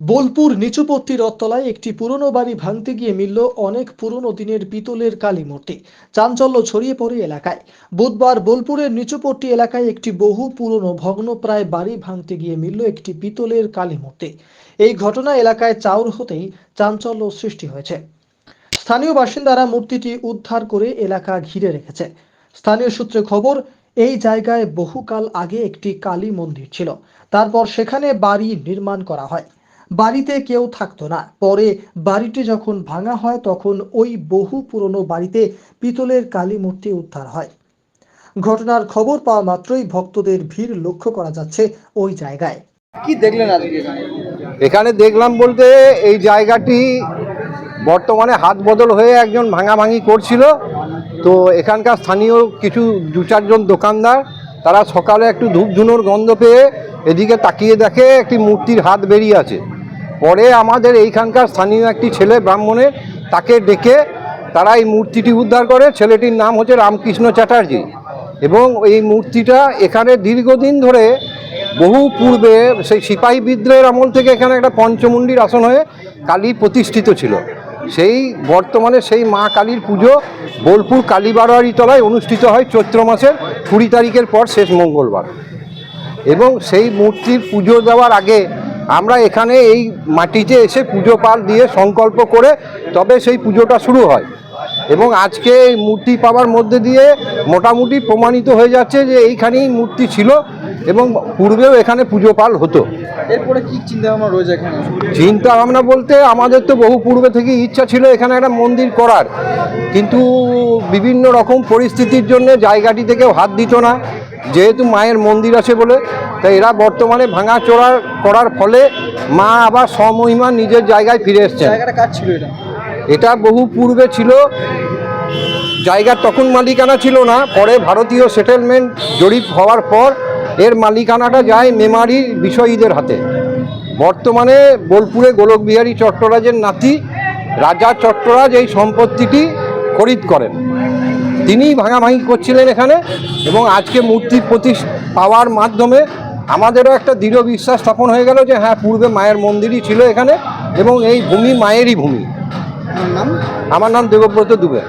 বোলপুর নিচুপট্টি রথতলায় একটি পুরনো বাড়ি ভাঙতে গিয়ে মিলল অনেক পুরনো দিনের পিতলের কালী মূর্তি। চাঞ্চল্য ছড়িয়ে পড়ে এলাকায়। বুধবার বোলপুরের নিচুপট্টি এলাকায় একটি বহু পুরনো ভগ্নপ্রায় বাড়ি ভাঙতে গিয়ে মিলল একটি পিতলের কালী মূর্তি। এই ঘটনা এলাকায় চাউর হতেই চাঞ্চল্য সৃষ্টি হয়েছে। স্থানীয় বাসিন্দারা মূর্তিটি উদ্ধার করে এলাকা ঘিরে রেখেছে। স্থানীয় সূত্রে খবর, এই জায়গায় বহুকাল আগে একটি কালী মন্দির ছিল। তারপর সেখানে বাড়ি নির্মাণ করা হয়। বাড়িতে কেউ থাকতো না। পরে বাড়িটি যখন ভাঙা হয় তখন ওই বহু পুরনো বাড়িতে পিতলের কালী মূর্তি উদ্ধার হয়। ঘটনার খবর পাওয়া মাত্রই ভক্তদের ভিড় লক্ষ্য করা যাচ্ছে ওই জায়গায়। কি দেখলেন আজকে এখানে? এখানে দেখলাম বলতে এই জায়গাটি বর্তমানে হাত বদল হয়ে একজন ভাঙাভাঙি করছিল। তো এখানকার স্থানীয় কিছু দু চারজন দোকানদার তারা সকালে একটু ধূপ ধুনোর গন্ধ পেয়ে এদিকে তাকিয়ে দেখে একটি মূর্তির হাত বেরিয়ে আছে। পরে আমাদের এইখানকার স্থানীয় একটি ছেলে ব্রাহ্মণের তাকে ডেকে তারা এই মূর্তিটি উদ্ধার করে। ছেলেটির নাম হচ্ছে রামকৃষ্ণ চ্যাটার্জি এবং এই মূর্তিটা এখানে দীর্ঘদিন ধরে বহু পূর্বে সেই সিপাহী বিদ্রোহের আমল থেকে এখানে একটা পঞ্চমুণ্ডির আসন হয়ে কালী প্রতিষ্ঠিত ছিল। সেই বর্তমানে সেই মা কালীর পুজো বোলপুর কালীবাড়োয়ারি তলায় অনুষ্ঠিত হয় চৈত্র মাসের 20 তারিখের পর শেষ মঙ্গলবার। এবং সেই মূর্তির পুজো দেওয়ার আগে আমরা এখানে এই মাটিতে এসে পুজো পাল দিয়ে সংকল্প করে তবে সেই পুজোটা শুরু হয়। এবং আজকে এই মূর্তি পাওয়ার মধ্যে দিয়ে মোটামুটি প্রমাণিত হয়ে যাচ্ছে যে এইখানেই মূর্তি ছিল এবং পূর্বেও এখানে পুজো পাল হতো। এরপরে কি চিন্তা ভাবনা রয়েছে এখানে? চিন্তা ভাবনা বলতে আমাদের তো বহু পূর্বে থেকে ইচ্ছা ছিল এখানে একটা মন্দির করার, কিন্তু বিভিন্ন রকম পরিস্থিতির জন্য জায়গাটি থেকে হাত দিত না, যেহেতু মায়ের মন্দির আছে বলে। তাই এরা বর্তমানে ভাঙাচোরা করার ফলে মা আবার স্বমহিমা নিজের জায়গায় ফিরে এসছে। জায়গাটা কাজ ছিল এটা? এটা বহু পূর্বে ছিল। জায়গার তখন মালিকানা ছিল না, পরে ভারতীয় সেটেলমেন্ট জরিপ হওয়ার পর এর মালিকানাটা যায় মেমারির বিষয়ীদের হাতে। বর্তমানে বোলপুরে গোলকবিহারী চট্টরাজের নাতি রাজা চট্টরাজ এই সম্পত্তিটি খরিদ করেন। তিনিই ভাঙাভাঙি করছিলেন এখানে। এবং আজকে মূর্তি পাওয়ার মাধ্যমে আমাদেরও একটা দৃঢ় বিশ্বাস স্থাপন হয়ে গেল যে হ্যাঁ, পূর্বে মায়ের মন্দিরই ছিল এখানে এবং এই ভূমি মায়েরই ভূমি। আমার নাম? আমার নাম দেবব্রত দুবে।